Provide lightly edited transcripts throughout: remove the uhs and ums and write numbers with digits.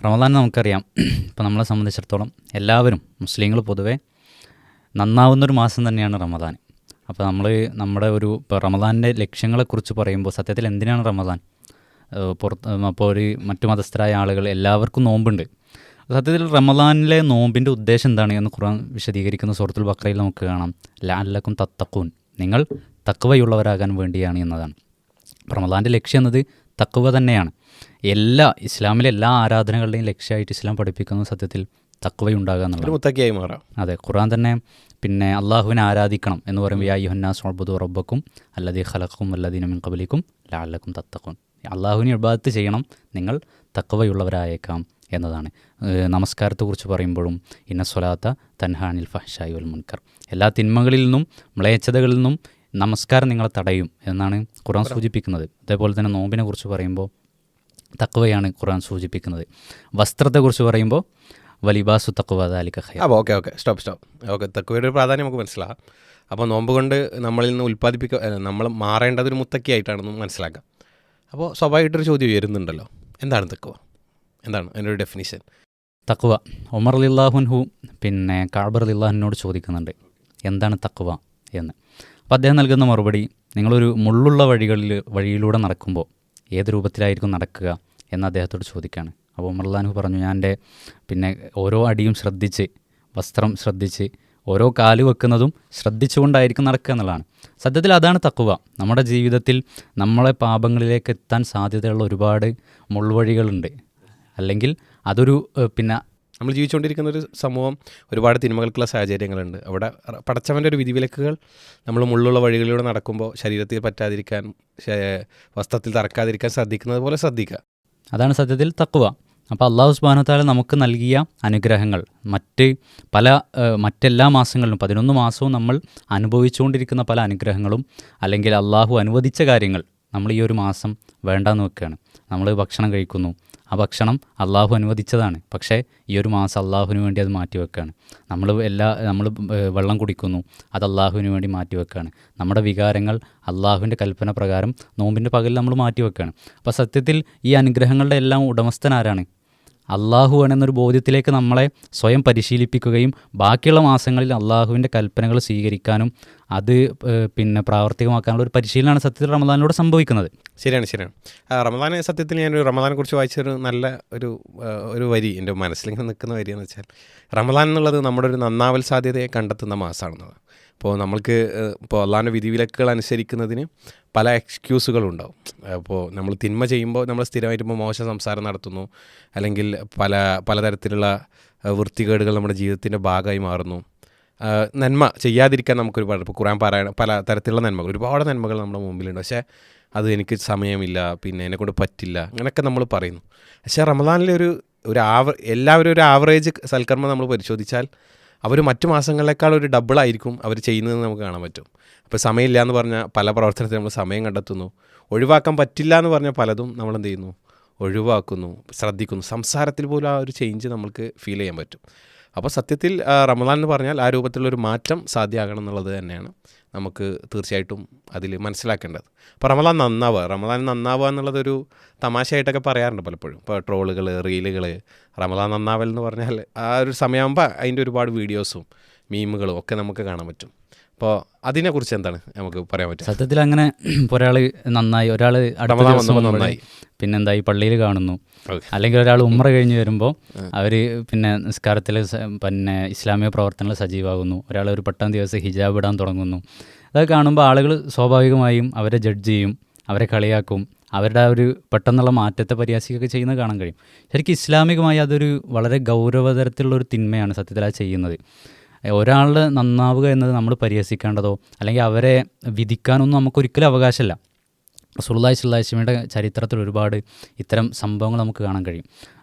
റമദാൻ നമുക്കറിയാം. ഇപ്പോൾ നമ്മളെ സംബന്ധിച്ചിടത്തോളം എല്ലാവരും മുസ്ലിങ്ങൾ പൊതുവെ നന്നാവുന്നൊരു മാസം തന്നെയാണ് റമദാൻ. അപ്പോൾ നമ്മുടെ ഇപ്പോൾ റമദാനിൻ്റെ ലക്ഷ്യങ്ങളെക്കുറിച്ച് പറയുമ്പോൾ സത്യത്തിൽ എന്തിനാണ് റമദാൻ? അപ്പോൾ മറ്റു മതസ്ഥരായ ആളുകൾ എല്ലാവർക്കും നോമ്പുണ്ട്. സത്യത്തിൽ റമദാനിലെ നോമ്പിൻ്റെ ഉദ്ദേശം എന്താണ് എന്ന് ഖുർആൻ വിശദീകരിക്കുന്ന സൂറത്തുൽ ബഖറയിൽ നമുക്ക് കാണാം. ലഅല്ലക്കും തത്തഖൂൻ, നിങ്ങൾ തഖ്വയുള്ളവരാകാൻ വേണ്ടിയാണ് എന്നതാണ്. റമദാൻ്റെ ലക്ഷ്യം എന്നത് തഖ്വ തന്നെയാണ്. ഇസ്ലാമിലെ എല്ലാ ആരാധനകളുടെയും ലക്ഷ്യമായിട്ട് ഇസ്ലാം പഠിപ്പിക്കുന്നത് സത്യത്തിൽ തഖ്വയുണ്ടാകുക എന്നുള്ളത്. അതെ, ഖുർആൻ തന്നെ പിന്നെ അള്ളാഹുവിനെ ആരാധിക്കണം എന്ന് പറയുമ്പോൾ യാ അയ്യുഹന്നാസ് ഉഅ്ബുദൂ റബ്ബക്കും അല്ലദീ ഖലഖക്കും വല്ലദീന മിൻ ഖബ്ലിക്കും ലഅല്ലക്കും തത്തഖൂൻ, അള്ളാഹുവിനെ ഇബാദത്ത് ചെയ്യണം, നിങ്ങൾ തഖ്വയുള്ളവരായേക്കാം എന്നതാണ്. നമസ്കാരത്തെക്കുറിച്ച് പറയുമ്പോഴും ഇന്ന സ്വലാത്ത തൻഹാ അനിൽ ഫഹ്ശായി വൽ മുൻകർ, എല്ലാ തിന്മകളിൽ നിന്നും മ്ലേച്ഛതകളിൽ നിന്നും നമസ്കാരം നിങ്ങളെ തടയും എന്നാണ് ഖുർആൻ സൂചിപ്പിക്കുന്നത്. അതേപോലെ തന്നെ നോമ്പിനെ കുറിച്ച് പറയുമ്പോൾ തഖ്വയാണ് ഖുർആൻ സൂചിപ്പിക്കുന്നത്. വസ്ത്രത്തെക്കുറിച്ച് പറയുമ്പോൾ വലിബാസു തഖ്വ ദാലിക ഖൈർ. Okay stop. തഖ്വയുടെ ഒരു പ്രാധാന്യം നമുക്ക് മനസ്സിലാക്കാം. അപ്പോൾ നോമ്പ് കൊണ്ട് നമ്മളിൽ നിന്ന് നമ്മൾ മാറേണ്ടതൊരു മുത്തക്കിയായിട്ടാണെന്ന് മനസ്സിലാക്കാം. അപ്പോൾ സ്വാഭാവികമായിട്ടൊരു ചോദ്യം ഉയരുന്നുണ്ടല്ലോ, എന്താണ് തഖ്വ? എന്താണ് അതിൻ്റെ ഒരു ഡെഫിനിഷൻ? തഖ്വ ഉമർ റളിയല്ലാഹു അൻഹു പിന്നെ കഅബ് റളിയല്ലാഹു അൻഹുവിനോട് ചോദിക്കുന്നുണ്ട് എന്താണ് തഖ്വ എന്ന്. അപ്പോൾ അദ്ദേഹം നൽകുന്ന മറുപടി, നിങ്ങളൊരു മുള്ളുള്ള വഴിയിലൂടെ നടക്കുമ്പോൾ ഏത് രൂപത്തിലായിരിക്കും നടക്കുക എന്ന് അദ്ദേഹത്തോട് ചോദിക്കുകയാണ്. അപ്പോൾ ഉമർ റളിയല്ലാഹു അൻഹു പറഞ്ഞു, ഞാൻ എൻ്റെ പിന്നെ ഓരോ അടിയും ശ്രദ്ധിച്ച്, വസ്ത്രം ശ്രദ്ധിച്ച്, ഓരോ കാല് വെക്കുന്നതും ശ്രദ്ധിച്ചുകൊണ്ടായിരിക്കും നടക്കുക എന്നുള്ളതാണ്. സത്യത്തിൽ അതാണ് തഖ്വ. നമ്മുടെ ജീവിതത്തിൽ നമ്മളെ പാപങ്ങളിലേക്ക് എത്താൻ സാധ്യതയുള്ള ഒരുപാട് മുൾവഴികളുണ്ട്. അല്ലെങ്കിൽ അതൊരു പിന്നെ നമ്മൾ ജീവിച്ചുകൊണ്ടിരിക്കുന്ന ഒരു സമൂഹം, ഒരുപാട് തിന്മകൾക്കുള്ള സാഹചര്യങ്ങളുണ്ട്. അവിടെ പടച്ചവൻ്റെ ഒരു വിധിവിലക്കുകൾ നമ്മൾ മുള്ളുള്ള വഴികളിലൂടെ നടക്കുമ്പോൾ ശരീരത്തിൽ പറ്റാതിരിക്കാൻ, വസ്ത്രത്തിൽ തറക്കാതിരിക്കാൻ ശ്രദ്ധിക്കുന്നത് പോലെ ശ്രദ്ധിക്കുക. അതാണ് സത്യത്തിൽ തഖ്വ. അപ്പോൾ അല്ലാഹു സുബ്ഹാനഹു വ തആല നമുക്ക് നൽകിയ അനുഗ്രഹങ്ങൾ മറ്റെല്ലാ മാസങ്ങളിലും 11 മാസവും നമ്മൾ അനുഭവിച്ചുകൊണ്ടിരിക്കുന്ന പല അനുഗ്രഹങ്ങളും അല്ലെങ്കിൽ അള്ളാഹു അനുവദിച്ച കാര്യങ്ങൾ നമ്മൾ ഈ ഒരു മാസം വേണ്ടാന്ന് വെക്കുകയാണ്. നമ്മൾ ഭക്ഷണം കഴിക്കുന്നു, ആ ഭക്ഷണം അള്ളാഹു അനുവദിച്ചതാണ്, പക്ഷേ ഈ ഒരു മാസം അള്ളാഹുവിന് വേണ്ടി അത് മാറ്റി വെക്കുകയാണ്. നമ്മൾ വെള്ളം കുടിക്കുന്നു, അത് അള്ളാഹുവിന് വേണ്ടി മാറ്റി വെക്കുകയാണ്. നമ്മുടെ വികാരങ്ങൾ അള്ളാഹുവിൻ്റെ കൽപ്പന പ്രകാരം നോമ്പിൻ്റെ പകലിൽ നമ്മൾ മാറ്റി വെക്കുകയാണ്. അപ്പോൾ സത്യത്തിൽ ഈ അനുഗ്രഹങ്ങളുടെ എല്ലാം ഉടമസ്ഥൻ ആരാണ്? അള്ളാഹു ആണെന്നൊരു ബോധ്യത്തിലേക്ക് നമ്മളെ സ്വയം പരിശീലിപ്പിക്കുകയും ബാക്കിയുള്ള മാസങ്ങളിൽ അള്ളാഹുവിൻ്റെ കൽപ്പനകൾ സ്വീകരിക്കാനും അത് പിന്നെ പ്രാവർത്തികമാക്കാനുള്ള ഒരു പരിശീലനമാണ് സത്യത്തിൽ റമദാനിലൂടെ സംഭവിക്കുന്നത്. ശരിയാണ്. റമദാൻ സത്യത്തിൽ ഞാനൊരു റമദാനെ കുറിച്ച് വായിച്ചൊരു നല്ല ഒരു വരി എൻ്റെ മനസ്സിലിങ്ങനെ നിൽക്കുന്ന വരിയെന്ന് വെച്ചാൽ, റമദാൻ എന്നുള്ളത് നമ്മുടെ ഒരു നന്നാവൽ സാധ്യതയെ കണ്ടെത്തുന്ന മാസമാണെന്നത്. അപ്പോൾ ഇപ്പോൾ അള്ളാഹിൻ്റെ വിധിവിലക്കുകൾ അനുസരിക്കുന്നതിന് പല എക്സ്ക്യൂസുകളുണ്ടാവും. അപ്പോൾ നമ്മൾ തിന്മ ചെയ്യുമ്പോൾ നമ്മൾ സ്ഥിരമായിട്ട് ഇപ്പോൾ മോശം സംസാരം നടത്തുന്നു, അല്ലെങ്കിൽ പലതരത്തിലുള്ള വൃത്തികേടുകൾ നമ്മുടെ ജീവിതത്തിൻ്റെ ഭാഗമായി മാറുന്നു. നന്മ ചെയ്യാതിരിക്കാൻ നമുക്കൊരുപാട്, ഇപ്പോൾ ഖുർആൻ പാരായണം, പല തരത്തിലുള്ള ഒരുപാട് നന്മകൾ നമ്മുടെ മുമ്പിലുണ്ട്. പക്ഷേ അത് എനിക്ക് സമയമില്ല, പിന്നെ എന്നെക്കൊണ്ട് പറ്റില്ല, അങ്ങനെയൊക്കെ നമ്മൾ പറയുന്നു. പക്ഷേ റമദാനിലെ എല്ലാവരും ഒരു ആവറേജ് സൽക്കർമ്മം നമ്മൾ പരിശോധിച്ചാൽ അവർ മറ്റു മാസങ്ങളെക്കാൾ ഒരു ഡബിളായിരിക്കും അവർ ചെയ്യുന്നതെന്ന് നമുക്ക് കാണാൻ പറ്റും. അപ്പോൾ സമയമില്ല എന്ന് പറഞ്ഞാൽ പല പ്രവർത്തനത്തിൽ നമ്മൾ സമയം കണ്ടെത്തുന്നു. ഒഴിവാക്കാൻ പറ്റില്ല എന്ന് പറഞ്ഞാൽ പലതും നമ്മൾ എന്ത് ചെയ്യുന്നു, ഒഴിവാക്കുന്നു, ശ്രദ്ധിക്കുന്നു. സംസാരത്തിൽ പോലും ആ ഒരു ചേഞ്ച് നമുക്ക് ഫീൽ ചെയ്യാൻ പറ്റും. അപ്പോൾ സത്യത്തിൽ റമദാൻ എന്ന് പറഞ്ഞാൽ ആ രൂപത്തിലുള്ളൊരു മാറ്റം സാധ്യമാകണം എന്നുള്ളത് തന്നെയാണ് നമുക്ക് തീർച്ചയായിട്ടും അതിൽ മനസ്സിലാക്കേണ്ടത്. അപ്പോൾ റമദാൻ നന്നാവുക എന്നുള്ളതൊരു തമാശയായിട്ടൊക്കെ പറയാറുണ്ട് പലപ്പോഴും. ഇപ്പോൾ ട്രോളുകൾ, റീലുകൾ, റമദാൻ നന്നാവൽ എന്ന് പറഞ്ഞാൽ ആ ഒരു സമയമാകുമ്പോൾ അതിൻ്റെ ഒരുപാട് വീഡിയോസും മീമുകളും ഒക്കെ നമുക്ക് കാണാൻ പറ്റും. അപ്പോൾ അതിനെക്കുറിച്ച് എന്താണ് നമുക്ക് പറയാൻ പറ്റും? സത്യത്തിൽ അങ്ങനെ ഒരാൾ നന്നായി, ഒരാൾ നന്നായി, പിന്നെന്തായി പള്ളിയിൽ കാണുന്നു, അല്ലെങ്കിൽ ഒരാൾ ഉംറ കഴിഞ്ഞ് വരുമ്പോൾ അവർ പിന്നെ നിസ്കാരത്തിൽ പിന്നെ ഇസ്ലാമിക പ്രവർത്തനങ്ങൾ സജീവമാകുന്നു, ഒരാൾ ഒരു പെട്ടെന്ന് ദിവസം ഹിജാബ് ഇടാൻ തുടങ്ങുന്നു. അതൊക്കെ കാണുമ്പോൾ ആളുകൾ സ്വാഭാവികമായും അവരെ ജഡ്ജ് ചെയ്യും, അവരെ കളിയാക്കും, അവരുടെ ആ ഒരു പെട്ടെന്നുള്ള മാറ്റത്തെ പരിഹാസിക്കുകയൊക്കെ ചെയ്യുന്നത് കാണാൻ കഴിയും. ശരിക്കും ഇസ്ലാമികമായി അതൊരു വളരെ ഗൗരവതരത്തിലുള്ളൊരു തിന്മയാണ് സത്യത്തിൽ അത് ചെയ്യുന്നത്. ഒരാളുടെ നന്നാവുക എന്നത് നമ്മൾ പരിഹസിക്കേണ്ടതോ അല്ലെങ്കിൽ അവരെ വിധിക്കാനൊന്നും നമുക്കൊരിക്കലും അവകാശമില്ല. റസൂലുള്ളാഹി സ്വല്ലല്ലാഹു അലൈഹി വസല്ലമയുടെ ചരിത്രത്തിൽ ഒരുപാട് ഇത്തരം സംഭവങ്ങൾ നമുക്ക് കാണാൻ കഴിയും.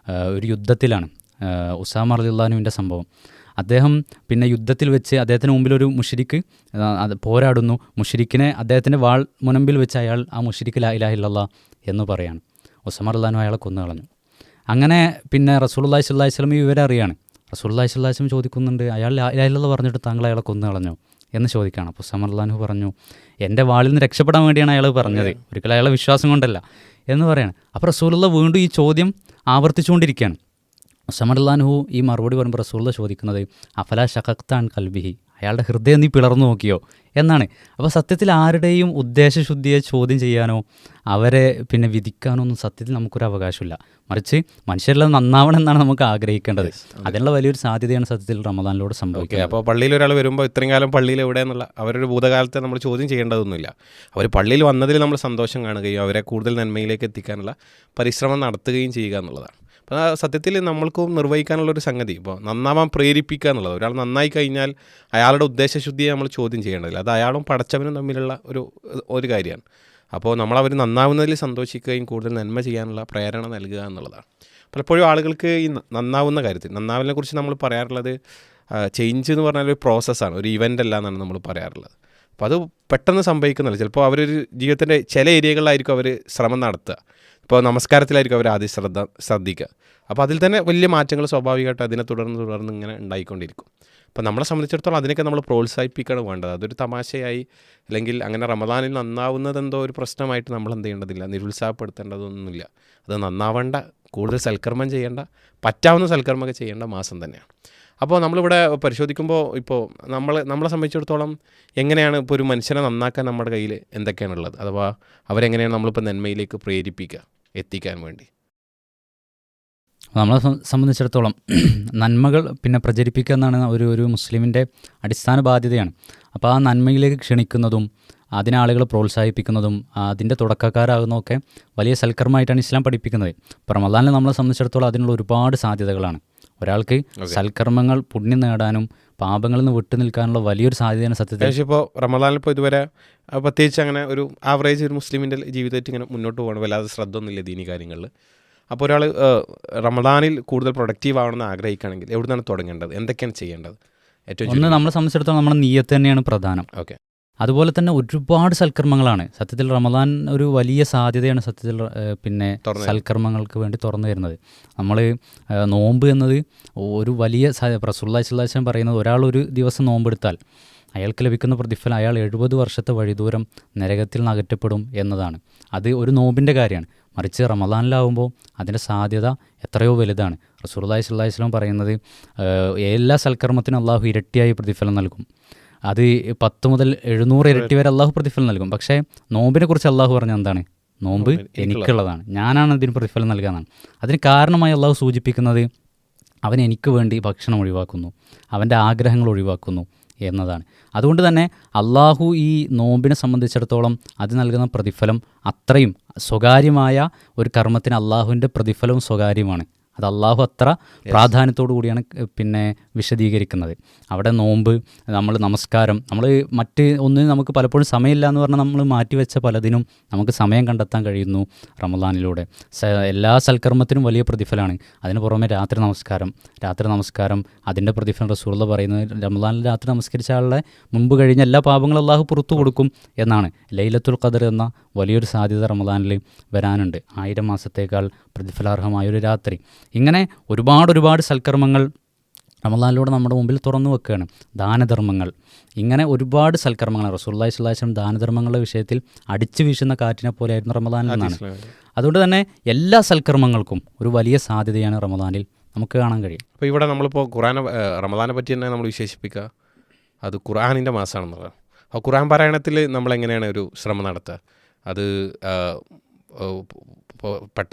ഒരു യുദ്ധത്തിലാണ് ഉസാമ റളിയല്ലാഹു അൻഹുവിൻ്റെ സംഭവം. അദ്ദേഹം പിന്നെ യുദ്ധത്തിൽ വെച്ച് അദ്ദേഹത്തിന് മുമ്പിൽ ഒരു മുശ്രിക്ക് പോരാടുന്നു. മുശ്രിക്കിനെ അദ്ദേഹത്തിൻ്റെ വാൾ മുനമ്പിൽ വെച്ച് അയാൾ ആ മുശ്രിക്ക് ലാ ഇലാഹ ഇല്ലല്ലാഹ് എന്ന് പറയാണ്. ഉസാമ റളിയല്ലാഹു അൻഹു അയാളെ കൊന്നുകളഞ്ഞു. അങ്ങനെ പിന്നെ റസൂലുള്ളാഹി സ്വല്ലല്ലാഹു അലൈഹി വസല്ലം വിവരം അറിയാണ്. റസൂലുള്ളാഹി സ്വല്ലല്ലാഹു അലൈഹി വസല്ലം ചോദിക്കുന്നുണ്ട്, അയാൾ ലാ ഇലാഹ ഇല്ലല്ലാഹ് പറഞ്ഞിട്ട് താങ്കൾ അയാളെ കൊന്നു കളഞ്ഞോ എന്ന് ചോദിക്കുകയാണ്. അപ്പോൾ ഉസാമ റളിയല്ലാഹു അൻഹു പറഞ്ഞു, എൻ്റെ വാളിൽ നിന്ന് രക്ഷപ്പെടാൻ വേണ്ടിയാണ് അയാൾ പറഞ്ഞത്, ഒരിക്കലും അയാളെ വിശ്വാസം കൊണ്ടല്ല എന്ന് പറയാണ്. അപ്പോൾ റസൂലുള്ളാഹി വീണ്ടും ഈ ചോദ്യം ആവർത്തിച്ചുകൊണ്ടിരിക്കുകയാണ്. ഉസമർലാൻഹു ഈ മറുപടി പറയുമ്പോൾ റസൂലുള്ള ചോദിക്കുന്നത് അഫല ഷഖക്താൻ കൽബിഹി, അയാളുടെ ഹൃദയം നീ പിളർന്നു നോക്കിയോ എന്നാണ്. അപ്പോൾ സത്യത്തിൽ ആരുടെയും ഉദ്ദേശശുദ്ധിയെ ചോദ്യം ചെയ്യാനോ അവരെ പിന്നെ വിധിക്കാനോ ഒന്നും സത്യത്തിൽ നമുക്കൊരു അവകാശമില്ല. മറിച്ച് മനുഷ്യരെല്ലാം നന്നാവണം എന്നാണ് നമുക്ക് ആഗ്രഹിക്കേണ്ടത്. അതിനുള്ള വലിയൊരു സാധ്യതയാണ് സത്യത്തിൽ റമദാനിലൂടെ സംഭവിക്കുക. അപ്പോൾ പള്ളിയിൽ ഒരാൾ വരുമ്പോൾ ഇത്രയും കാലം പള്ളിയിൽ എവിടെയെന്നുള്ള അവരൊരു ഭൂതകാലത്തെ നമ്മൾ ചോദ്യം ചെയ്യേണ്ടതൊന്നുമില്ല. അവർ പള്ളിയിൽ വന്നതിൽ നമ്മൾ സന്തോഷം കാണുകയും അവരെ കൂടുതൽ നന്മയിലേക്ക് എത്തിക്കാനുള്ള പരിശ്രമം നടത്തുകയും ചെയ്യുക എന്നുള്ളതാണ്. അപ്പോൾ സത്യത്തിൽ നമ്മൾക്കും നിർവഹിക്കാനുള്ളൊരു സംഗതി ഇപ്പോൾ നന്നാവാൻ പ്രേരിപ്പിക്കുക എന്നുള്ളത്. ഒരാൾ നന്നായി കഴിഞ്ഞാൽ അയാളുടെ ഉദ്ദേശശുദ്ധിയെ നമ്മൾ ചോദ്യം ചെയ്യേണ്ടതില്ല. അത് അയാളും പടച്ചവനും തമ്മിലുള്ള ഒരു കാര്യമാണ്. അപ്പോൾ നമ്മളവർ നന്നാവുന്നതിൽ സന്തോഷിക്കുകയും കൂടുതൽ നന്മ ചെയ്യാനുള്ള പ്രേരണ നൽകുക എന്നുള്ളതാണ്. പലപ്പോഴും ആളുകൾക്ക് ഈ നന്നാവുന്ന കാര്യത്തിൽ, നന്നാവിനെ കുറിച്ച് നമ്മൾ പറയാറുള്ളത് ചേഞ്ച് എന്ന് പറഞ്ഞാൽ ഒരു പ്രോസസ്സാണ്, ഒരു ഇവൻ്റ് അല്ല എന്നാണ് നമ്മൾ പറയാറുള്ളത്. അപ്പോൾ അത് പെട്ടെന്ന് സംഭവിക്കുന്നില്ല. ചിലപ്പോൾ അവരൊരു ജീവിതത്തിൻ്റെ ചില ഏരിയകളിലായിരിക്കും അവർ ശ്രമം നടത്തുക. ഇപ്പോൾ നമസ്കാരത്തിലായിരിക്കും അവർ ആദ്യം ശ്രദ്ധിക്കുക. അപ്പോൾ അതിൽ തന്നെ വലിയ മാറ്റങ്ങൾ സ്വാഭാവികമായിട്ട് അതിനെ തുടർന്ന് ഇങ്ങനെ ഉണ്ടായിക്കൊണ്ടിരിക്കും. അപ്പോൾ നമ്മളെ സംബന്ധിച്ചിടത്തോളം അതിനൊക്കെ നമ്മൾ പ്രോത്സാഹിപ്പിക്കുകയാണ് വേണ്ടത്. അതൊരു തമാശയായി അല്ലെങ്കിൽ അങ്ങനെ റമദാനിൽ നന്നാവുന്നതെന്തോ ഒരു പ്രശ്നമായിട്ട് നമ്മൾ എന്ത് ചെയ്യേണ്ടതില്ല, നിരുത്സാഹപ്പെടുത്തേണ്ടതൊന്നുമില്ല. അത് നന്നാവേണ്ട, കൂടുതൽ സൽക്കർമ്മം ചെയ്യേണ്ട, പറ്റാവുന്ന സൽക്കർമ്മമൊക്കെ ചെയ്യേണ്ട മാസം തന്നെയാണ്. അപ്പോൾ നമ്മളിവിടെ പരിശോധിക്കുമ്പോൾ ഇപ്പോൾ നമ്മളെ സംബന്ധിച്ചിടത്തോളം എങ്ങനെയാണ് ഇപ്പോൾ ഒരു മനുഷ്യനെ നന്നാക്കാൻ നമ്മുടെ കയ്യിൽ എന്തൊക്കെയാണുള്ളത്, അഥവാ അവരെങ്ങനെയാണ് നമ്മളിപ്പോൾ നന്മയിലേക്ക് പ്രേരിപ്പിക്കുക, എത്തിക്കാൻ വേണ്ടി? നമ്മളെ സംബന്ധിച്ചിടത്തോളം നന്മകൾ പിന്നെ പ്രചരിപ്പിക്കുക എന്നാണ് ഒരു മുസ്ലിമിൻ്റെ അടിസ്ഥാന ബാധ്യതയാണ്. അപ്പോൾ ആ നന്മയിലേക്ക് ക്ഷണിക്കുന്നതും അതിനെ ആളുകൾ പ്രോത്സാഹിപ്പിക്കുന്നതും അതിൻ്റെ തുടക്കക്കാരാകുന്നതൊക്കെ വലിയ സൽക്കർമ്മമായിട്ടാണ് ഇസ്ലാം പഠിപ്പിക്കുന്നത്. ഇപ്പോൾ റമദാനിൽ നമ്മളെ സംബന്ധിച്ചിടത്തോളം അതിനുള്ള ഒരുപാട് സാധ്യതകളാണ്. ഒരാൾക്ക് സൽക്കർമ്മങ്ങൾ പുണ്യം നേടാനും പാപങ്ങളിൽ നിന്ന് വിട്ടു നിൽക്കാനുള്ള വലിയൊരു സാധ്യതയാണ് സത്യത്തിൽ. ഇപ്പോൾ റമദാനിൽ ഇപ്പോൾ ഇതുവരെ പ്രത്യേകിച്ച് അങ്ങനെ ഒരു ആവറേജ് ഒരു മുസ്ലിമിൻ്റെ ജീവിതമായിട്ട് ഇങ്ങനെ മുന്നോട്ട് പോകണം, വല്ലാതെ ശ്രദ്ധ ഒന്നുമില്ല ദീനി കാര്യങ്ങളിൽ. അപ്പോൾ ഒരാൾ റമദാനിൽ കൂടുതൽ പ്രൊഡക്റ്റീവ് ആവണമെന്ന് ആഗ്രഹിക്കുകയാണെങ്കിൽ എവിടുന്നാണ് തുടങ്ങേണ്ടത്, എന്തൊക്കെയാണ് ചെയ്യേണ്ടത്? ഒന്ന്, നമ്മളെ സംബന്ധിച്ചിടത്തോളം നമ്മുടെ നിയ്യത്ത് തന്നെയാണ് പ്രധാനം. ഓക്കെ. അതുപോലെ തന്നെ ഒരുപാട് സൽക്കർമ്മങ്ങളാണ് സത്യത്തിൽ റമദാൻ ഒരു വലിയ സാധ്യതയാണ് സത്യത്തിൽ പിന്നെ സൽക്കർമ്മങ്ങൾക്ക് വേണ്ടി തുറന്നു വരുന്നത്. നമ്മൾ നോമ്പ് എന്നത് ഒരു വലിയ റസൂലുള്ളാഹി സ്വല്ലല്ലാഹു അലൈഹി വസല്ലം പറയുന്നത്, ഒരാൾ ഒരു ദിവസം നോമ്പെടുത്താൽ അയാൾക്ക് ലഭിക്കുന്ന പ്രതിഫലം അയാൾ 70 വർഷത്തെ വഴിദൂരം നരകത്തിൽ നിന്ന് അകറ്റപ്പെടും എന്നതാണ്. അത് ഒരു നോമ്പിൻ്റെ കാര്യമാണ്. മറിച്ച് റമദാനിലാവുമ്പോൾ അതിൻ്റെ സാധ്യത എത്രയോ വലുതാണ്. റസൂലുള്ളാഹി സ്വല്ലല്ലാഹു അലൈഹി വസല്ലം പറയുന്നത് എല്ലാ സൽക്കർമ്മത്തിനും അള്ളാഹു ഇരട്ടിയായി പ്രതിഫലം നൽകും. അത് 10 മുതൽ 700 ഇരട്ടി വരെ അള്ളാഹു പ്രതിഫലം നൽകും. പക്ഷേ നോമ്പിനെ കുറിച്ച് അള്ളാഹു പറഞ്ഞ എന്താണ്? നോമ്പ് എനിക്കുള്ളതാണ്, ഞാനാണ് അതിന് പ്രതിഫലം നൽകാനാണ്. അതിന് കാരണമായി അള്ളാഹു സൂചിപ്പിക്കുന്നത് അവൻ എനിക്ക് വേണ്ടി ഭക്ഷണം ഒഴിവാക്കുന്നു, അവൻ്റെ ആഗ്രഹങ്ങൾ ഒഴിവാക്കുന്നു എന്നതാണ്. അതുകൊണ്ട് തന്നെ അള്ളാഹു ഈ നോമ്പിനെ സംബന്ധിച്ചിടത്തോളം അത് നൽകുന്ന പ്രതിഫലം അത്രയും സ്വകാര്യമായ ഒരു കർമ്മത്തിന് അള്ളാഹുവിൻ്റെ പ്രതിഫലവും സ്വകാര്യമാണ്. അത് അള്ളാഹു അത്ര പ്രാധാന്യത്തോടു കൂടിയാണ് പിന്നെ വിശദീകരിക്കുന്നത്. അവിടെ നോമ്പ്, നമ്മൾ നമസ്കാരം, നമ്മൾ മറ്റ് ഒന്നിനും നമുക്ക് പലപ്പോഴും സമയമില്ല എന്ന് പറഞ്ഞാൽ നമ്മൾ മാറ്റിവെച്ച പലതിനും നമുക്ക് സമയം കണ്ടെത്താൻ കഴിയുന്നു റമദാനിലൂടെ. എല്ലാ സൽക്കർമ്മത്തിനും വലിയ പ്രതിഫലമാണ്. അതിന് പുറമെ രാത്രി നമസ്കാരം അതിൻ്റെ പ്രതിഫലം റസൂലുള്ള പറയുന്നത് റമദാനിൽ രാത്രി നമസ്കരിച്ച ആളുടെ മുമ്പ് കഴിഞ്ഞ എല്ലാ പാപങ്ങളും അള്ളാഹു പുറത്തു കൊടുക്കും എന്നാണ്. ലൈലത്തുൽ ഖദർ എന്ന വലിയൊരു സാധ്യത റമദാനിൽ വരാനുണ്ട്. 1000 മാസത്തേക്കാൾ പ്രതിഫലാർഹമായൊരു രാത്രി. ഇങ്ങനെ ഒരുപാട് സൽക്കർമ്മങ്ങൾ റമദാനിലൂടെ നമ്മുടെ മുമ്പിൽ തുറന്നു വെക്കുകയാണ്. ദാനധർമ്മങ്ങൾ, ഇങ്ങനെ ഒരുപാട് സൽക്കർമ്മങ്ങൾ. റസൂലുള്ളാഹി സ്വല്ലല്ലാഹു അലൈഹി വസല്ലം ദാനധർമ്മങ്ങളുടെ വിഷയത്തിൽ അടിച്ചു വീശുന്ന കാറ്റിനെ പോലെയായിരുന്നു റമദാനിൽ നിന്നാണ്. അതുകൊണ്ട് തന്നെ എല്ലാ സൽക്കർമ്മങ്ങൾക്കും ഒരു വലിയ സാധ്യതയാണ് റമദാനിൽ നമുക്ക് കാണാൻ കഴിയും. അപ്പോൾ ഇവിടെ നമ്മളിപ്പോൾ റമദാനെ പറ്റി തന്നെ നമ്മൾ വിശേഷിപ്പിക്കുക അത് ഖുർആനിൻ്റെ മാസമാണെന്നുള്ളത്. ആ ഖുർആൻ പാരായണത്തിൽ നമ്മളെങ്ങനെയാണ് ഒരു ശ്രമം നടത്തുക? അത്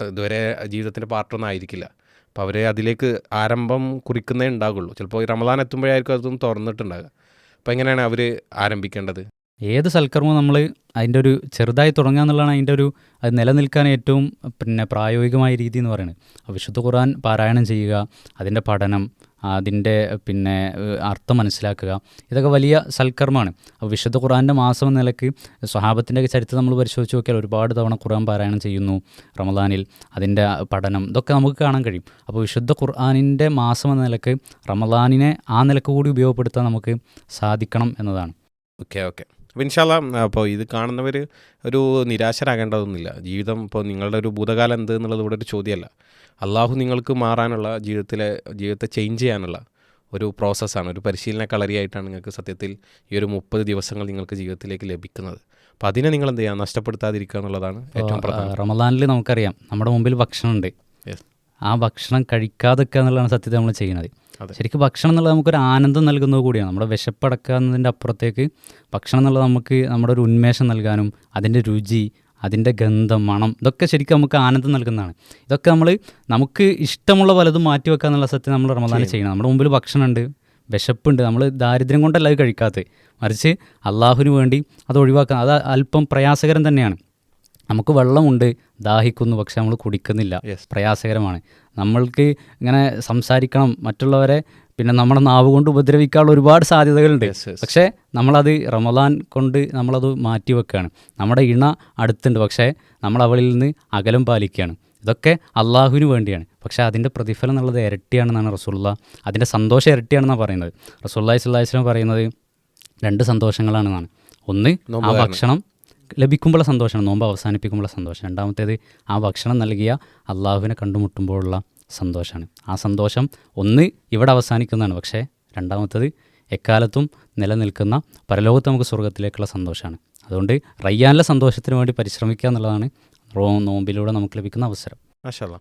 ഇതുവരെ ജീവിതത്തിൻ്റെ പാർട്ടൊന്നും ആയിരിക്കില്ല. അപ്പോൾ അവർ അതിലേക്ക് ആരംഭം കുറിക്കുന്നേ ഉണ്ടാകുള്ളൂ. ചിലപ്പോൾ റമദാൻ എത്തുമ്പോഴായിരിക്കും അതൊന്നും തുറന്നിട്ടുണ്ടാകുക. അപ്പോൾ എങ്ങനെയാണ് അവർ ആരംഭിക്കേണ്ടത്? ഏത് സൽക്കർമ്മവും നമ്മൾ അതിൻ്റെ ഒരു ചെറുതായി തുടങ്ങുക എന്നുള്ളതാണ് അതിൻ്റെ ഒരു അത് നിലനിൽക്കാൻ ഏറ്റവും പിന്നെ പ്രായോഗികമായ രീതി എന്ന് പറയുന്നത്. വിശുദ്ധ ഖുർആൻ പാരായണം ചെയ്യുക, അതിൻ്റെ പഠനം, അതിൻ്റെ പിന്നെ അർത്ഥം മനസ്സിലാക്കുക, ഇതൊക്കെ വലിയ സൽക്കർമ്മമാണ്. അപ്പോൾ വിശുദ്ധ ഖുർആൻ്റെ മാസം എന്ന നിലയ്ക്ക് സ്വഹാബത്തിൻ്റെ ചരിത്രം നമ്മൾ പരിശോധിച്ച് നോക്കിയാൽ ഒരുപാട് തവണ ഖുർആൻ പാരായണം ചെയ്യുന്നു റമദാനിൽ. അതിൻ്റെ പഠനം ഇതൊക്കെ നമുക്ക് കാണാൻ കഴിയും. അപ്പോൾ വിശുദ്ധ ഖുർആനിൻ്റെ മാസം എന്ന നിലയ്ക്ക് റമദാനിനെ ആ നിലക്ക് കൂടി ഉപയോഗപ്പെടുത്താൻ നമുക്ക് സാധിക്കണം എന്നതാണ്. ഓക്കെ. അപ്പോൾ ഇൻഷാ അല്ലാ, അപ്പോൾ ഇത് കാണുന്നവർ ഒരു നിരാശരാകേണ്ടതൊന്നുമില്ല. ജീവിതം ഇപ്പോൾ നിങ്ങളുടെ ഒരു ഭൂതകാലം എന്ത് എന്നുള്ളത് ഇവിടെ ഒരു ചോദ്യമല്ല. അള്ളാഹു നിങ്ങൾക്ക് മാറാനുള്ള ജീവിതത്തെ ചേഞ്ച് ചെയ്യാനുള്ള ഒരു പ്രോസസ്സാണ്, ഒരു പരിശീലന കളരിയായിട്ടാണ് നിങ്ങൾക്ക് സത്യത്തിൽ ഈ ഒരു 30 ദിവസങ്ങൾ നിങ്ങൾക്ക് ജീവിതത്തിലേക്ക് ലഭിക്കുന്നത്. അപ്പോൾ അതിനെ നിങ്ങൾ എന്ത് ചെയ്യുക, നഷ്ടപ്പെടുത്താതിരിക്കുക എന്നുള്ളതാണ് ഏറ്റവും പ്രധാനം. റമദാനിൽ നമുക്കറിയാം നമ്മുടെ മുമ്പിൽ ഭക്ഷണമുണ്ട്. ആ ഭക്ഷണം കഴിക്കാതൊക്കെ എന്നുള്ളതാണ് സത്യത്തിൽ നമ്മൾ ചെയ്യുന്നത്. അതെ. ശരിക്കും ഭക്ഷണം എന്നുള്ളത് നമുക്കൊരു ആനന്ദം നൽകുന്നത് കൂടിയാണ്. നമ്മുടെ വിശപ്പടക്കുക എന്നതിൻ്റെ അപ്പുറത്തേക്ക് ഭക്ഷണം എന്നുള്ളത് നമുക്ക് നമ്മുടെ ഒരു ഉന്മേഷം നൽകാനും അതിൻ്റെ രുചി, അതിൻ്റെ ഗന്ധം, മണം, ഇതൊക്കെ ശരിക്കും നമുക്ക് ആനന്ദം നൽകുന്നതാണ്. ഇതൊക്കെ നമുക്ക് ഇഷ്ടമുള്ള പലതും മാറ്റി വെക്കുക എന്നുള്ള സത്യം നമ്മൾ റമദാനിൽ ചെയ്യണം. നമ്മുടെ മുമ്പിൽ ഭക്ഷണമുണ്ട്, വിശപ്പുണ്ട്, നമ്മൾ ദാരിദ്ര്യം കൊണ്ടല്ല അത് കഴിക്കാത്തത്, മറിച്ച് അള്ളാഹുവിന് വേണ്ടി അത് ഒഴിവാക്കുക. അത് അല്പം പ്രയാസകരം തന്നെയാണ്. നമുക്ക് വെള്ളമുണ്ട്, ദാഹിക്കുന്നു, പക്ഷെ നമ്മൾ കുടിക്കുന്നില്ല, പ്രയാസകരമാണ്. നമ്മൾക്ക് ഇങ്ങനെ സംസാരിക്കണം, മറ്റുള്ളവരെ പിന്നെ നമ്മുടെ നാവ് കൊണ്ട് ഉപദ്രവിക്കാനുള്ള ഒരുപാട് സാധ്യതകളുണ്ട്. പക്ഷേ നമ്മളത് റമദാൻ കൊണ്ട് നമ്മളത് മാറ്റി വെക്കുകയാണ്. നമ്മുടെ ഇണ അടുത്തുണ്ട്, പക്ഷേ നമ്മൾ അവളിൽ നിന്ന് അകലം പാലിക്കുകയാണ്. ഇതൊക്കെ അള്ളാഹുവിന് വേണ്ടിയാണ്. പക്ഷേ അതിൻ്റെ പ്രതിഫലം എന്നുള്ളത് ഇരട്ടിയാണെന്നാണ് റസൂലുള്ളാഹി, അതിൻ്റെ സന്തോഷം ഇരട്ടിയാണെന്നാണ് പറയുന്നത്. റസൂലുള്ളാഹി സ്വല്ലല്ലാഹി അലൈഹി വസല്ലം പറയുന്നത് 2 സന്തോഷങ്ങളാണെന്നാണ്. ഒന്ന്, ആ ഭക്ഷണം ലഭിക്കുമ്പോഴുള്ള സന്തോഷമാണ്, നോമ്പ് അവസാനിപ്പിക്കുമ്പോഴുള്ള സന്തോഷം. രണ്ടാമത്തേത്, ആ ഭക്ഷണം നൽകിയ അള്ളാഹുവിനെ കണ്ടുമുട്ടുമ്പോഴുള്ള സന്തോഷമാണ്. ആ സന്തോഷം ഒന്ന് ഇവിടെ അവസാനിക്കുന്നതാണ്, പക്ഷേ രണ്ടാമത്തേത് എക്കാലത്തും നിലനിൽക്കുന്ന പരലോകത്ത് നമുക്ക് സ്വർഗ്ഗത്തിലേക്കുള്ള സന്തോഷമാണ്. അതുകൊണ്ട് റയ്യാനിലെ സന്തോഷത്തിന് വേണ്ടി പരിശ്രമിക്കുക എന്നുള്ളതാണ് നോമ്പിലൂടെ നമുക്ക് ലഭിക്കുന്ന അവസരം. മാഷാ അല്ലാ.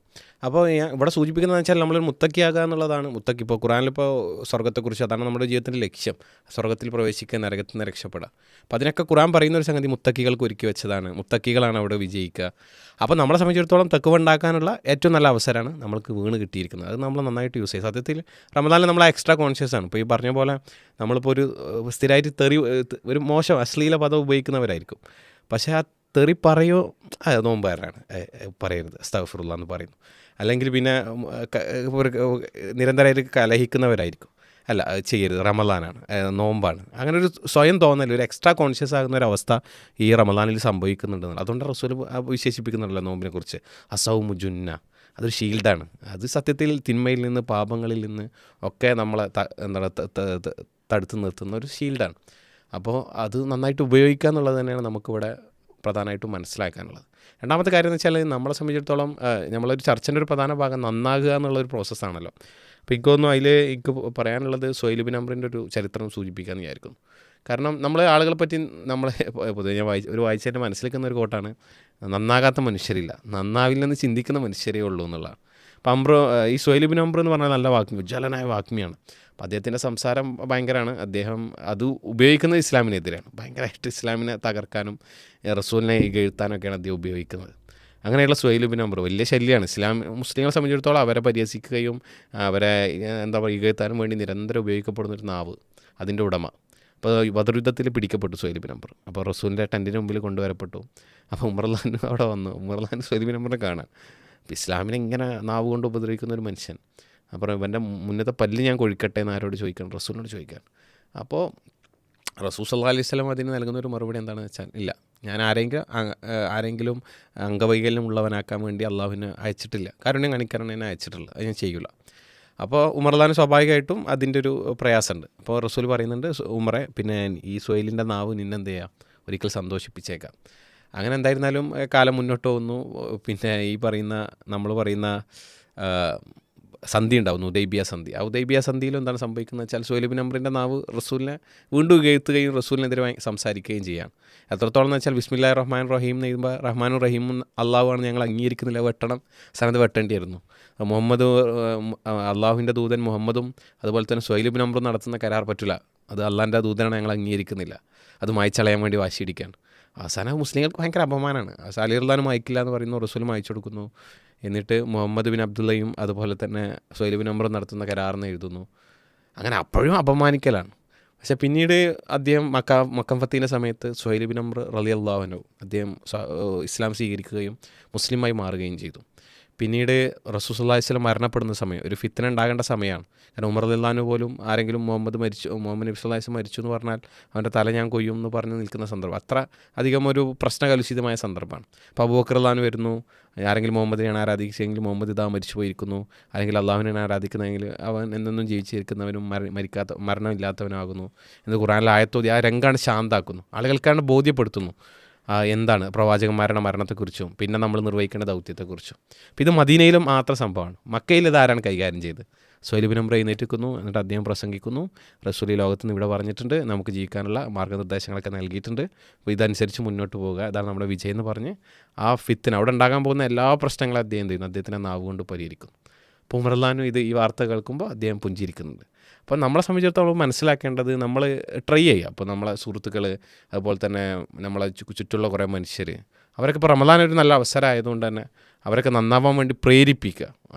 അപ്പോൾ ഞാൻ ഇവിടെ സൂചിപ്പിക്കുന്നതെന്ന് വെച്ചാൽ നമ്മളൊരു മുത്തക്കിയാകുക എന്നുള്ളതാണ്. മുത്തക്കി ഇപ്പോൾ ഖുറാനിലിപ്പോൾ സ്വർഗ്ഗത്തെക്കുറിച്ച്, അതാണ് നമ്മുടെ ജീവിതത്തിൻ്റെ ലക്ഷ്യം, സ്വർഗ്ഗത്തിൽ പ്രവേശിക്കുക, നരകത്തിൽ നിന്ന് രക്ഷപ്പെടുക. അപ്പോൾ അതിനൊക്കെ ഖുറാൻ പറയുന്ന ഒരു സംഗതി മുത്തക്കികൾക്ക് ഒരുക്കി വെച്ചതാണ്. മുത്തക്കികളാണ് അവിടെ വിജയിക്കുക. അപ്പോൾ നമ്മളെ സംബന്ധിച്ചിടത്തോളം തഖ്വ ഉണ്ടാക്കാനുള്ള ഏറ്റവും നല്ല അവസരമാണ് നമ്മൾക്ക് വീണ് കിട്ടിയിരിക്കുന്നത്. അത് നമ്മൾ നന്നായിട്ട് യൂസ് ചെയ്യും. സത്യത്തിൽ റമദാനിൽ നമ്മൾ എക്സ്ട്രാ കോൺഷ്യസ് ആണ്. ഇപ്പോൾ ഈ പറഞ്ഞ പോലെ നമ്മളിപ്പോൾ ഒരു സ്ഥിരമായിട്ട് ഒരു മോശം അശ്ലീല പദം ഉപയോഗിക്കുന്നവരായിരിക്കും. പക്ഷേ ആ തെറി പറയോ നോമ്പുകാരനാണ്, പറയരുത്, അസ്തഗ്ഫിറുല്ലാഹ് എന്ന് പറയുന്നു. അല്ലെങ്കിൽ പിന്നെ നിരന്തരമായിട്ട് കലഹിക്കുന്നവരായിരിക്കും, അല്ല അത് ചെയ്യരുത്, റമദാനാണ്, നോമ്പാണ്. അങ്ങനെ ഒരു സ്വയം തോന്നൽ, ഒരു എക്സ്ട്രാ കോൺഷ്യസ് ആകുന്ന ഒരു അവസ്ഥ ഈ റമദാനിൽ സംഭവിക്കുന്നുണ്ടെന്നാണ്. അതുകൊണ്ട് റസൂൽ വിശേഷിപ്പിക്കുന്നുണ്ടല്ലോ നോമ്പിനെ കുറിച്ച്, അസൗമു ജുന്ന, അതൊരു ഷീൽഡാണ്. അത് സത്യത്തിൽ തിന്മയിൽ നിന്ന്, പാപങ്ങളിൽ നിന്ന് ഒക്കെ നമ്മളെ തടുത്ത് നിർത്തുന്ന ഒരു ഷീൽഡാണ്. അപ്പോൾ അത് നന്നായിട്ട് ഉപയോഗിക്കുക എന്നുള്ളത് തന്നെയാണ് നമുക്കിവിടെ പ്രധാനമായിട്ടും മനസ്സിലാക്കാനുള്ളത്. രണ്ടാമത്തെ കാര്യം എന്ന് വെച്ചാൽ, നമ്മളെ സംബന്ധിച്ചിടത്തോളം നമ്മളൊരു ചർച്ചൻ്റെ ഒരു പ്രധാന ഭാഗം നന്നാകുക എന്നുള്ളൊരു പ്രോസസ്സാണല്ലോ. അപ്പോൾ എനിക്കൊന്നും എനിക്ക് പറയാനുള്ളത് സുഹൈൽ ബിൻ അംറിൻ്റെ ഒരു ചരിത്രം സൂചിപ്പിക്കാമെന്ന് വിചാരിക്കുന്നു. കാരണം നമ്മൾ ആളുകളെ പറ്റി പൊതുവെ ഞാൻ വായിച്ചതിൻ്റെ മനസ്സിലാക്കുന്ന ഒരു കോട്ടാണ്, നന്നാകാത്ത മനുഷ്യരില്ല, നന്നാവില്ലെന്ന് ചിന്തിക്കുന്ന മനുഷ്യരേ ഉള്ളൂ എന്നുള്ളതാണ്. അപ്പം ഈ സുഹൈൽ ബിൻ അംർ എന്ന് പറഞ്ഞാൽ നല്ല വാഗ്മി, ഉജ്ജ്വലനായ വാഗ്മിയാണ്. അപ്പം അദ്ദേഹത്തിൻ്റെ സംസാരം ഭയങ്കരമാണ്. അദ്ദേഹം അത് ഉപയോഗിക്കുന്നത് ഇസ്ലാമിനെതിരെയാണ്, ഭയങ്കരമായിട്ട് ഇസ്ലാമിനെ തകർക്കാനും റസൂലിനെ ഇകഴ്ത്താനൊക്കെയാണ് അദ്ദേഹം ഉപയോഗിക്കുന്നത്. അങ്ങനെയുള്ള സുഹൈൽ ബിൻ അംർ വലിയ ശല്യമാണ്. മുസ്ലിങ്ങളെ സംബന്ധിച്ചിടത്തോളം അവരെ പരിഹസിക്കുകയും അവരെ ഇകഴ്ത്താനും വേണ്ടി നിരന്തരം ഉപയോഗിക്കപ്പെടുന്നൊരു നാവ്, അതിൻ്റെ ഉടമ. അപ്പോൾ ബദർ യുദ്ധത്തിൽ പിടിക്കപ്പെട്ടു സുഹൈൽ ബിൻ അംർ. അപ്പോൾ റസൂലിൻ്റെ ടെൻറ്റിന് മുമ്പിൽ കൊണ്ടുവരപ്പെട്ടു. അപ്പോൾ ഉമറുല്ലാൻ അവിടെ വന്നു. ഉമറുല്ലാൻ സുഹൈൽ ബിൻ അംറിനെ കാണാൻ. അപ്പോൾ ഇസ്ലാമിനെ ഇങ്ങനെ നാവ് കൊണ്ട് ഉപദ്രവിക്കുന്ന ഒരു മനുഷ്യൻ. അപ്പോൾ ഇവൻ്റെ മുന്നത്തെ പല്ല് ഞാൻ കൊഴിക്കട്ടെ എന്ന് ആരോട് ചോദിക്കണം? റസൂലിനോട് ചോദിക്കാൻ. അപ്പോൾ റസൂൽ സല്ലല്ലാഹു അലൈഹി വസല്ലം അതിന് നൽകുന്ന ഒരു മറുപടി എന്താണെന്ന് വെച്ചാൽ, ഇല്ല, ഞാൻ ആരെങ്കിലും അംഗവൈകല്യം ഉള്ളവനാക്കാൻ വേണ്ടി അള്ളാഹുവിനെ അയച്ചിട്ടില്ല, കാരുണ്യം കാണിക്കാനാണ് എന്നെ അയച്ചിട്ടുള്ളത്, അത് ഞാൻ ചെയ്യില്ല. അപ്പോൾ ഉമർലാൻ സ്വാഭാവികമായിട്ടും അതിൻ്റെ ഒരു പ്രയാസമുണ്ട്. അപ്പോൾ റസൂൽ പറയുന്നുണ്ട്, ഉമറെ, പിന്നെ ഈ സുഹൈലിൻ്റെ നാവ് നിന്നെന്ത് ചെയ്യാം, ഒരിക്കൽ സന്തോഷിപ്പിച്ചേക്കാം. അങ്ങനെ എന്തായിരുന്നാലും കാലം മുന്നോട്ട് പോകുന്നു. പിന്നെ ഈ നമ്മൾ പറയുന്ന സന്ധി ഉണ്ടാവുന്നു, ഉദൈബിയ സന്ധി. ആ ഉദൈബിയ സന്ധിയിൽ എന്താണ് സംഭവിക്കുന്നത് വെച്ചാൽ, സുഹൈൽ ബിൻ അംറിൻ്റെ നാവ് റസൂലിനെ വീണ്ടും ഇകഴ്ത്തുകയും റസൂലിനെതിരെ സംസാരിക്കുകയും ചെയ്യാം. എത്രത്തോളം എന്ന് വെച്ചാൽ, ബിസ്മില്ലാഹിർ റഹ്മാൻ റഹീം എന്ന് എഴുതുമ്പോൾ റഹ്മാനും റഹീമും അള്ളാഹുവാണ്, ഞങ്ങൾ അംഗീകരിക്കുന്നില്ല, വെട്ടണം, സ്ഥാനത്ത് വെട്ടേണ്ടിയിരുന്നു. അള്ളാഹുവിൻ്റെ ദൂതൻ മുഹമ്മദും അതുപോലെ തന്നെ സുഹൈൽ ബിൻ അംറും നടത്തുന്ന കരാർ പറ്റില്ല, അത് അള്ളാഹിൻ്റെ ദൂതനാണ്, ഞങ്ങൾ അംഗീകരിക്കുന്നില്ല, അത് മായ്ച്ചളയാൻ വേണ്ടി വാശിയിടിക്കാൻ. അവസാനം മുസ്ലിങ്ങൾക്ക് ഭയങ്കര അപമാനമാണ്. അലി റളിയല്ലാഹു അൻഹു അയക്കില്ല എന്ന് പറയുന്നു, റസൂൽ അയച്ചു കൊടുക്കുന്നു. എന്നിട്ട് മുഹമ്മദ് ബിൻ അബ്ദുള്ളയും അതുപോലെ തന്നെ സുഹൈൽ ബിൻ അംറും നടത്തുന്ന കരാറിന് എഴുതുന്നു. അങ്ങനെ അപ്പോഴും അപമാനിക്കലാണ്. പക്ഷെ പിന്നീട് അദ്ദേഹം മക്കം ഫത്തീൻ്റെ സമയത്ത് സുഹൈൽ ബിൻ അംർ റളിയല്ലാഹു അൻഹു അദ്ദേഹം ഇസ്ലാം സ്വീകരിക്കുകയും മുസ്ലിമായി മാറുകയും ചെയ്തു. പിന്നീട് റസൂൽ സല്ലല്ലാഹു അലൈഹി വസല്ലം മരണപ്പെടുന്ന സമയം, ഒരു ഫിത്ന ഉണ്ടാകേണ്ട സമയമാണ്. കാരണം ഉമർ റളിയല്ലാഹു അൻഹു പോലും ആരെങ്കിലും മുഹമ്മദ് നബി സല്ലല്ലാഹു അലൈഹി വസല്ലം മരിച്ചു എന്ന് പറഞ്ഞാൽ അവൻ്റെ തല ഞാൻ കൊയ്യും എന്ന് പറഞ്ഞ് നിൽക്കുന്ന സന്ദർഭം, അത്ര അധികം ഒരു പ്രശ്നകലുഷിതമായ സന്ദർഭമാണ്. അപ്പോൾ അബൂബക്കർ റളിയല്ലാഹു അൻഹു വരുന്നു, ആരെങ്കിലും മുഹമ്മദിനെയാണ് ആരാധിച്ചെങ്കിൽ മുഹമ്മദ് ഇതാ മരിച്ചു പോയിരിക്കുന്നു, അല്ലെങ്കിൽ അള്ളാഹുവിനെയാണ് ആരാധിക്കുന്നതെങ്കിൽ അവൻ എന്നെന്നും ജീവിച്ചിരിക്കുന്നവനും മരണമില്ലാത്തവനാകുന്നു എന്ന് ഖുർആനിൽ ആയത്തോതി ആ രംഗാണ് ശാന്താക്കുന്നു, ആളുകൾക്കാണ് ബോധ്യപ്പെടുത്തുന്നു എന്താണ് പ്രവാചകന്മാരുടെ മരണത്തെക്കുറിച്ചും പിന്നെ നമ്മൾ നിർവഹിക്കേണ്ട ദൗത്യത്തെക്കുറിച്ചും. അപ്പോൾ ഇത് മദീനയിലും മാത്രം സംഭവമാണ്. മക്കയിൽ ഇതാരാണ് കൈകാര്യം ചെയ്ത്? സുഹൈൽ ബിൻ അംർ എഴുന്നേറ്റിക്കുന്നു, എന്നിട്ട് അദ്ദേഹം പ്രസംഗിക്കുന്നു, റസൂൽ ലോകത്ത് നിന്ന് ഇവിടെ പറഞ്ഞിട്ടുണ്ട്, നമുക്ക് ജീവിക്കാനുള്ള മാർഗ്ഗനിർദ്ദേശങ്ങളൊക്കെ നൽകിയിട്ടുണ്ട്, അപ്പോൾ ഇതനുസരിച്ച് മുന്നോട്ട് പോവുക, അതാണ് നമ്മുടെ വിജയം എന്ന് പറഞ്ഞ് ആ ഫിത്തിന് അവിടെ ഉണ്ടാകാൻ പോകുന്ന എല്ലാ പ്രശ്നങ്ങളും അദ്ദേഹം ചെയ്യുന്നു, അദ്ദേഹത്തിൻ്റെ നാവ് കൊണ്ട് പരിഹരിക്കുന്നു. അപ്പോൾ ഉമർലാനും ഈ വാർത്ത കേൾക്കുമ്പോൾ അദ്ദേഹം പുഞ്ചിരിക്കുന്നുണ്ട്. അപ്പോൾ നമ്മളെ സംബന്ധിച്ചിടത്തോളം മനസ്സിലാക്കേണ്ടത് നമ്മൾ ട്രൈ ചെയ്യുക. അപ്പോൾ നമ്മളെ സുഹൃത്തുക്കൾ, അതുപോലെ തന്നെ നമ്മളെ ചുറ്റുള്ള കുറേ മനുഷ്യർ, അവരൊക്കെ ഇപ്പോൾ റമദാൻ ഒരു നല്ല അവസരം ആയതുകൊണ്ട് തന്നെ അവരൊക്കെ നന്നാവാൻ വേണ്ടി പ്രേരിപ്പിക്കുക.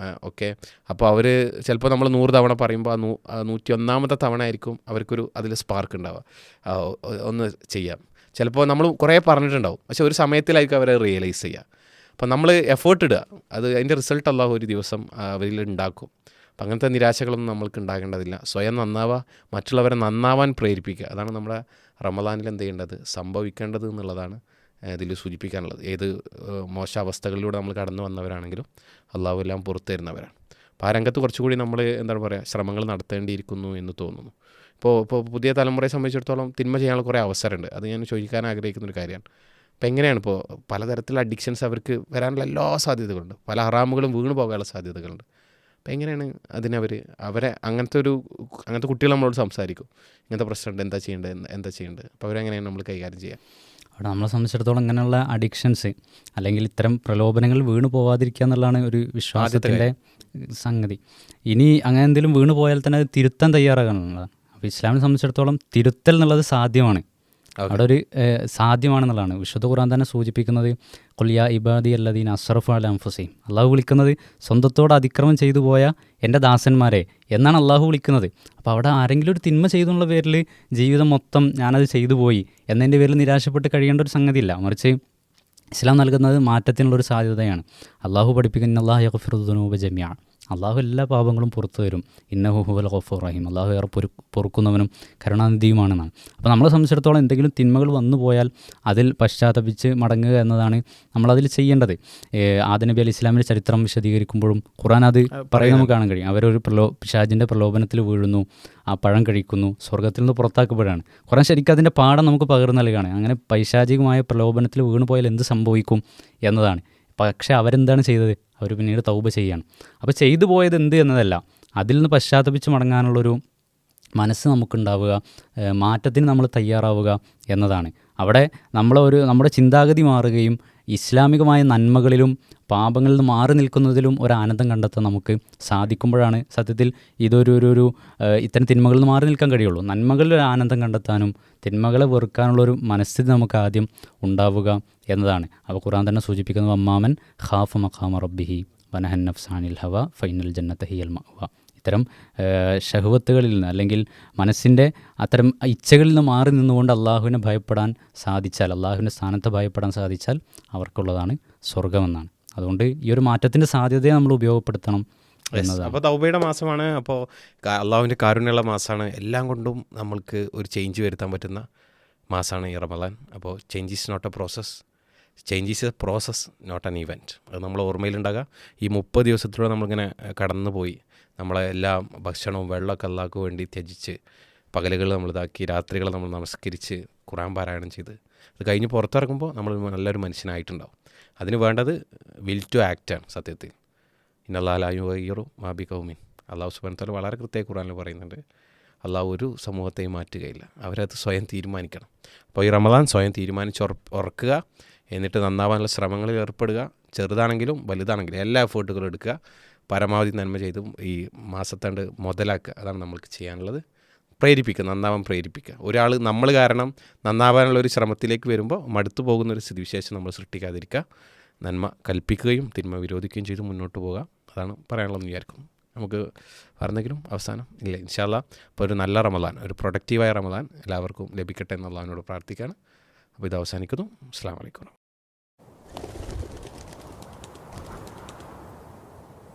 ഓക്കെ, അപ്പോൾ അവർ ചിലപ്പോൾ നമ്മൾ 100 തവണ പറയുമ്പോൾ 101ാമത്തെ തവണ ആയിരിക്കും അവർക്കൊരു അതിൽ സ്പാർക്ക് ഉണ്ടാവുക, ഒന്ന് ചെയ്യാം. ചിലപ്പോൾ നമ്മൾ കുറേ പറഞ്ഞിട്ടുണ്ടാവും, പക്ഷെ ഒരു സമയത്തിലായിരിക്കും അവരെ റിയലൈസ് ചെയ്യുക. അപ്പോൾ നമ്മൾ എഫേർട്ട് ഇടുക, അതിൻ്റെ റിസൾട്ട് അല്ലാഹു ഒരു ദിവസം അവരിൽ ഉണ്ടാക്കും. അപ്പം അങ്ങനത്തെ നിരാശകളൊന്നും നമ്മൾക്ക് ഉണ്ടാകേണ്ടതില്ല. സ്വയം നന്നാവുക, മറ്റുള്ളവരെ നന്നാവാൻ പ്രേരിപ്പിക്കുക. അതാണ് നമ്മുടെ റമദാനിൽ എന്ത് ചെയ്യേണ്ടത്, സംഭവിക്കേണ്ടത് എന്നുള്ളതാണ് ഇതിൽ സൂചിപ്പിക്കാനുള്ളത്. ഏത് മോശാവസ്ഥകളിലൂടെ നമ്മൾ കടന്നു വന്നവരാണെങ്കിലും അള്ളാഹു എല്ലാം പുറത്തു തരുന്നവരാണ്. അപ്പോൾ ആ രംഗത്ത് കുറച്ചുകൂടി നമ്മൾ എന്താണ് പറയുക, ശ്രമങ്ങൾ നടത്തേണ്ടിയിരിക്കുന്നു എന്ന് തോന്നുന്നു. ഇപ്പോൾ പുതിയ തലമുറയെ സംബന്ധിച്ചിടത്തോളം തിന്മ ചെയ്യാനുള്ള കുറേ അവസരമുണ്ട്. അത് ഞാൻ ചോദിക്കാൻ ആഗ്രഹിക്കുന്നൊരു കാര്യമാണ്. അപ്പോൾ എങ്ങനെയാണ് ഇപ്പോൾ പലതരത്തിലുള്ള അഡിക്ഷൻസ് അവർക്ക് വരാനുള്ള എല്ലാ സാധ്യതകളുണ്ട്, പല ഹറാമുകളും വീണ് പോകാനുള്ള സാധ്യതകളുണ്ട്. അപ്പോൾ എങ്ങനെയാണ് അവരെ അങ്ങനത്തെ കുട്ടികൾ നമ്മളോട് സംസാരിക്കും, ഇങ്ങനത്തെ പ്രശ്നമുണ്ട്, എന്താ ചെയ്യേണ്ടത്, അപ്പോൾ അവരെങ്ങനെയാണ് നമ്മൾ കൈകാര്യം ചെയ്യുക? അവിടെ നമ്മളെ സംബന്ധിച്ചിടത്തോളം ഇങ്ങനെയുള്ള അഡിക്ഷൻസ് അല്ലെങ്കിൽ ഇത്തരം പ്രലോഭനങ്ങൾ വീണ് പോവാതിരിക്കുക എന്നുള്ളതാണ് ഒരു വിശ്വാസത്തിൻ്റെ സംഗതി. ഇനി അങ്ങനെ എന്തെങ്കിലും വീണ് പോയാൽ തന്നെ അത് തിരുത്താൻ തയ്യാറാകാനുള്ളതാണ്. അപ്പോൾ ഇസ്ലാമിനെ സംബന്ധിച്ചിടത്തോളം തിരുത്തൽ എന്നുള്ളത് സാധ്യമാണ്, അവിടെ ഒരു സാധ്യമാണെന്നുള്ളതാണ് വിശുദ്ധ ഖുർആൻ തന്നെ സൂചിപ്പിക്കുന്നത്. ഖുൽ യാ ഇബാദി അല്ലദീന അസ്റഫു അലാ അൻഫുസിഹിം, അള്ളാഹു വിളിക്കുന്നത് സ്വന്തത്തോട് അതിക്രമം ചെയ്തു പോയ എൻ്റെ ദാസന്മാരെ എന്നാണ് അള്ളാഹു വിളിക്കുന്നത്. അപ്പോൾ അവിടെ ആരെങ്കിലും ഒരു തിന്മ ചെയ്തെന്നുള്ള പേരിൽ ജീവിതം മൊത്തം ഞാനത് ചെയ്തു പോയി എന്നതിൻ്റെ പേരിൽ നിരാശപ്പെട്ട് കഴിയേണ്ട ഒരു സംഗതിയില്ല. മറിച്ച് ഇസ്ലാം നൽകുന്നത് മാറ്റത്തിനുള്ളൊരു സാധ്യതയാണ്. അള്ളാഹു പഠിപ്പിക്കുന്ന അല്ലാഹു യഗ്ഫിറു ദുനൂബ ജമിഅ, അള്ളാഹു എല്ലാ പാപങ്ങളും പുറത്തു തരും. ഇന്നഹു ഹുവൽ ഗഫൂർ റഹീം, അള്ളാഹു ഏറെ പൊറുക്കുന്നവനും കരുണാനിധിയുമാണെന്നാണ്. അപ്പോൾ നമ്മളെ സംബന്ധിച്ചിടത്തോളം എന്തെങ്കിലും തിന്മകൾ വന്നു പോയാൽ അതിൽ പശ്ചാത്തപിച്ച് മടങ്ങുക എന്നതാണ് നമ്മളതിൽ ചെയ്യേണ്ടത്. ആദം നബി അലൈഹി ഇസ്ലാമിൻ്റെ ചരിത്രം വിശദീകരിക്കുമ്പോഴും ഖുർആൻ അത് പറയുന്നത് നമുക്ക് കാണാൻ കഴിയും. അവരൊരു പിശാചിൻ്റെ പ്രലോഭനത്തിൽ വീഴുന്നു, ആ പഴം കഴിക്കുന്നു, സ്വർഗ്ഗത്തിൽ നിന്ന് പുറത്താക്കപ്പെടുകയാണ്. ഖുർആൻ ശരിക്കും അതിൻ്റെ പാഠം നമുക്ക് പകർന്നു നൽകുകയാണ്. അങ്ങനെ പൈശാചികമായ പ്രലോഭനത്തിൽ വീണു പോയാൽ എന്ത് സംഭവിക്കും എന്നതാണ്. പക്ഷേ അവരെന്താണ് ചെയ്തത്, അവർ പിന്നീട് തൗബ ചെയ്യാണ്. അപ്പോൾ ചെയ്തു പോയത് എന്ത് എന്നതല്ല, അതിൽ നിന്ന് പശ്ചാത്തപിച്ച് മടങ്ങാനുള്ളൊരു മനസ്സ് നമുക്കുണ്ടാവുക, മാറ്റത്തിന് നമ്മൾ തയ്യാറാവുക എന്നതാണ്. അവിടെ നമ്മുടെ ചിന്താഗതി മാറുകയും ഇസ്ലാമികമായ നന്മകളിലും പാപങ്ങളിൽ നിന്ന് മാറി നിൽക്കുന്നതിലും ഒരു ആനന്ദം കണ്ടെത്താൻ നമുക്ക് സാധിക്കുമ്പോഴാണ് സത്യത്തിൽ ഇതൊരു ഇത്തരം തിന്മകളിൽ നിന്ന് മാറി നിൽക്കാൻ കഴിയുള്ളൂ. നന്മകളിൽ ഒരു ആനന്ദം കണ്ടെത്താനും തിന്മകളെ വെറുക്കാനുള്ളൊരു മനസ്ഥിതി നമുക്ക് ആദ്യം ഉണ്ടാവുക എന്നതാണ്. അപ്പോൾ ഖുർആൻ തന്നെ സൂചിപ്പിക്കുന്നത് അമ്മാമൻ ഖാഫ മഖാമ റബ്ബിഹി വനഹൻ നഫ്സാനിൽ ഹവ ഫൈനൽ ജന്നത ഹിയൽ മഅവ. ഇത്തരം ഷഹ്വത്തുകളിൽ നിന്ന് അല്ലെങ്കിൽ മനസ്സിൻ്റെ അത്തരം ഇച്ഛകളിൽ നിന്ന് മാറി നിന്നുകൊണ്ട് അള്ളാഹുവിനെ ഭയപ്പെടാൻ സാധിച്ചാൽ, അള്ളാഹുവിൻ്റെ സ്ഥാനത്ത് ഭയപ്പെടാൻ സാധിച്ചാൽ അവർക്കുള്ളതാണ് സ്വർഗമെന്നാണ്. അതുകൊണ്ട് ഈ ഒരു മാറ്റത്തിൻ്റെ സാധ്യതയെ നമ്മൾ ഉപയോഗപ്പെടുത്തണം എന്നതാണ്. അപ്പോൾ തൗബയുടെ മാസമാണ്, അപ്പോൾ അള്ളാഹുവിൻ്റെ കാരുണ്യമുള്ള മാസമാണ്. എല്ലാം കൊണ്ടും നമ്മൾക്ക് ഒരു ചേഞ്ച് വരുത്താൻ പറ്റുന്ന മാസമാണ് ഈ റമദാൻ. അപ്പോൾ change is not a process, change is a process not an event. അത് നമ്മൾ ഓർമ്മയിലുണ്ടാകുക. ഈ 30 ദിവസത്തിലൂടെ നമ്മളിങ്ങനെ കടന്നു പോയി നമ്മളെ എല്ലാ ഭക്ഷണവും വെള്ളമൊക്കെ അള്ളാഹ്ക്ക് വേണ്ടി ത്യജിച്ച് പകലുകൾ നമ്മൾ ഇതാക്കി, രാത്രികൾ നമ്മൾ നമസ്കരിച്ച് ഖുർആൻ പാരായണം ചെയ്ത് അത് കഴിഞ്ഞ് പുറത്തിറങ്ങുമ്പോൾ നമ്മൾ നല്ലൊരു മനുഷ്യനായിട്ടുണ്ടാവും. അതിന് വേണ്ടത് വിൽ ടു ആക്റ്റാണ്. സത്യത്തിൽ ഇന്നല്ലാഹു ലാ യുഗയ്യിറു മാ ബി ഖൗമിൻ, അള്ളാഹു സുബ്ഹാനഹു വ തആല വളരെ കൃത്യമായി ഖുർആനിൽ പറയുന്നുണ്ട്. അള്ളാഹു ഒരു സമൂഹത്തെയും മാറ്റുകയില്ല, അവരത് സ്വയം തീരുമാനിക്കണം. അപ്പോൾ ഈ റമദാൻ സ്വയം തീരുമാനിച്ചുറക്കുക, എന്നിട്ട് നന്നാവാനുള്ള ശ്രമങ്ങളിൽ ഏർപ്പെടുക. ചെറുതാണെങ്കിലും വലുതാണെങ്കിലും എല്ലാ എഫേർട്ടുകളും എടുക്കുക, പരമാവധി നന്മ ചെയ്തും ഈ മാസത്തണ്ട് മുതലാക്കുക. അതാണ് നമ്മൾക്ക് ചെയ്യാനുള്ളത്. പ്രേരിപ്പിക്കുക, നന്നാവാൻ പ്രേരിപ്പിക്കുക. ഒരാൾ നമ്മൾ കാരണം നന്നാവാനുള്ളൊരു ശ്രമത്തിലേക്ക് വരുമ്പോൾ മടുത്തു പോകുന്നൊരു സ്ഥിതിവിശേഷം നമ്മൾ സൃഷ്ടിക്കാതിരിക്കുക. നന്മ കൽപ്പിക്കുകയും തിന്മ വിരോധിക്കുകയും ചെയ്ത് മുന്നോട്ട് പോകുക. അതാണ് പറയാനുള്ളതെന്ന് വിചാരിക്കുന്നു. നമുക്ക് പറഞ്ഞെങ്കിലും അവസാനം ഇല്ല, ഇൻഷാ അല്ലാഹ് ഇപ്പോൾ ഒരു നല്ല റമദാൻ, ഒരു പ്രൊഡക്റ്റീവായ റമദാൻ എല്ലാവർക്കും ലഭിക്കട്ടെ എന്നുള്ളതിനോട് പ്രാർത്ഥിക്കുകയാണ്. അപ്പോൾ ഇത് അവസാനിക്കുന്നു. അസ്സലാമു അലൈക്കും.